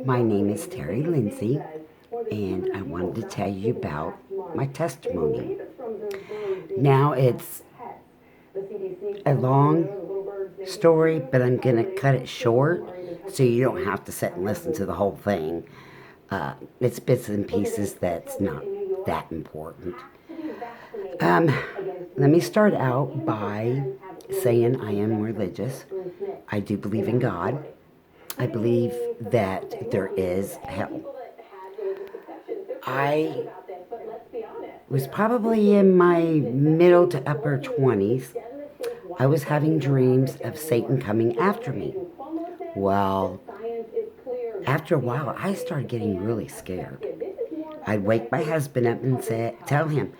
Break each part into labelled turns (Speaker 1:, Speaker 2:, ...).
Speaker 1: My name is Terry Lindsay, and I wanted to tell you about my testimony. Now, it's a long story, but I'm going to cut it short so you don't have to sit and listen to the whole thing. It's bits and pieces that's not that important. Um, Let me start out by saying I am religious. I do believe in God. I believe that there is hell. I was probably in my middle to upper 20s. I was having dreams of Satan coming after me. Well, after a while, I started getting really scared. I'd wake my husband up and tell him,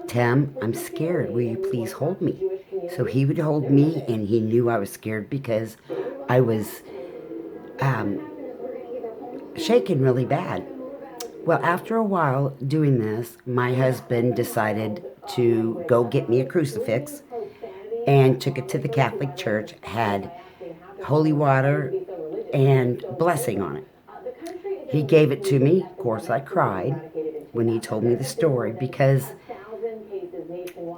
Speaker 1: Tim, I'm scared. Will you please hold me? So he would hold me, and he knew I was scared because I was um, shaking really bad. Well, after a while doing this, my husband decided to go get me a crucifix and took it to the Catholic Church, had holy water and blessing on it. He gave it to me. Of course, I cried when he told me the story because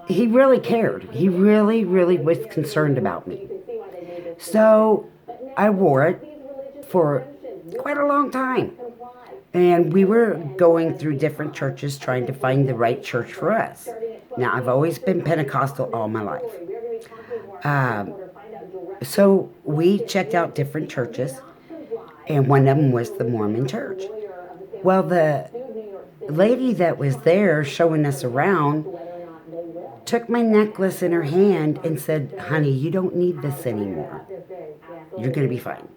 Speaker 1: he really cared. He really, really was concerned about me. So I wore it for quite a long time. And we were going through different churches trying to find the right church for us. Now, I've always been Pentecostal all my life. So we checked out different churches, and one of them was the Mormon church. Well, the lady that was there showing us around took my necklace in her hand and said, honey, you don't need this anymore. You're going to be fine.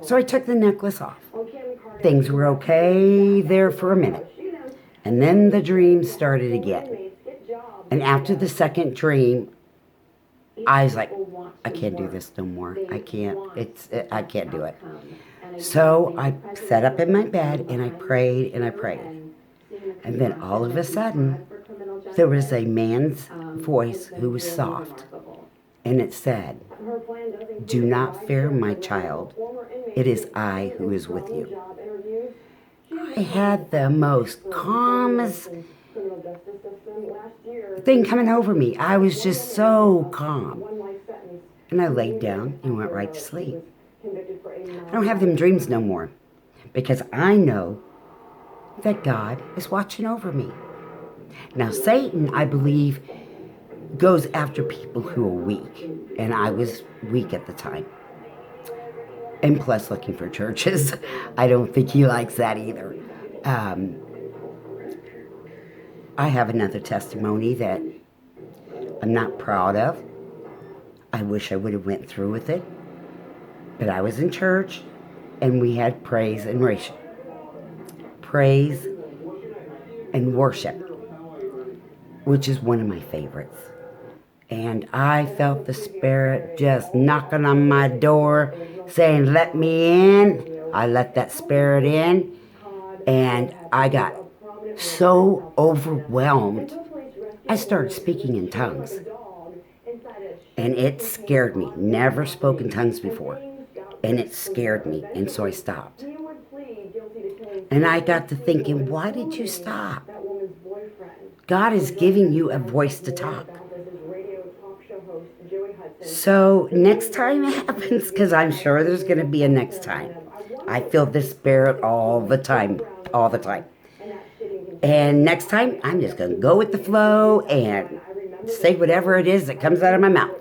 Speaker 1: So I took the necklace off. Things were okay there for a minute. And then the dream started again. And after the second dream, I was like, I can't do this no more. I can't do it. So I sat up in my bed and I prayed and I prayed. And then all of a sudden, there was a man's voice who was soft. And it said, do not fear, my child. It is I who is with you. I had the most calmest thing coming over me. I was just so calm. And I laid down and went right to sleep. I don't have them dreams no more because I know that God is watching over me. Now, Satan, I believe, goes after people who are weak. And I was weak at the time. And plus looking for churches. I don't think he likes that either. I have another testimony that I'm not proud of. I wish I would have went through with it. But I was in church and we had praise and worship. Praise and worship, which is one of my favorites. And I felt the Spirit just knocking on my door, saying, let me in. I let that Spirit in. And I got so overwhelmed, I started speaking in tongues. And it scared me. Never spoken tongues before. And it scared me. And so I stopped. And I got to thinking, why did you stop? God is giving you a voice to talk. So next time it happens, because I'm sure there's going to be a next time. I feel the Spirit all the time. And next time, I'm just going to go with the flow and say whatever it is that comes out of my mouth.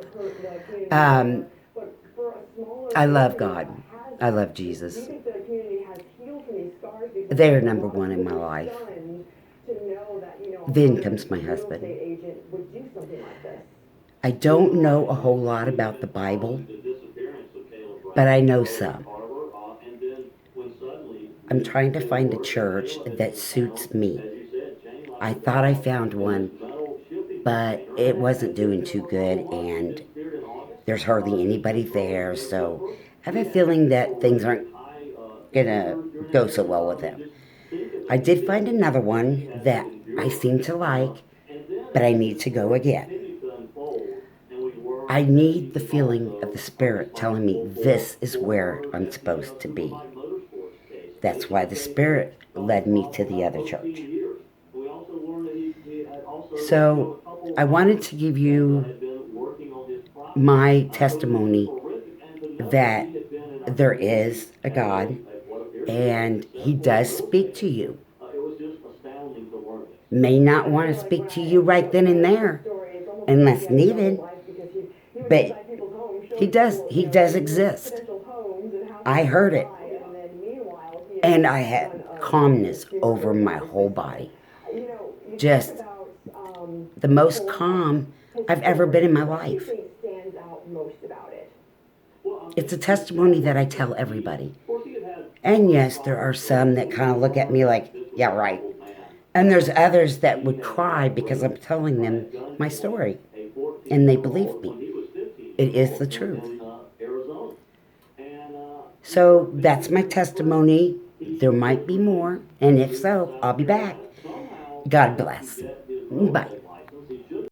Speaker 1: I love God. I love Jesus. They're number one in my life. Then comes my husband. I don't know a whole lot about the Bible, but I know some. I'm trying to find a church that suits me. I thought I found one, but it wasn't doing too good, and there's hardly anybody there, so I have a feeling that things aren't gonna go so well with them. I did find another one that I seem to like, but I need to go again. I need the feeling of the Spirit telling me this is where I'm supposed to be. That's why the Spirit led me to the other church. So I wanted to give you my testimony that there is a God and He does speak to you. May not want to speak to you right then and there unless needed, but He does exist. I heard it, and I had calmness over my whole body. Just the most calm I've ever been in my life. It's a testimony that I tell everybody. And yes, there are some that kind of look at me like, yeah, right. And there's others that would cry because I'm telling them my story. And they believe me. It is the truth. So that's my testimony. There might be more. And if so, I'll be back. God bless. Bye.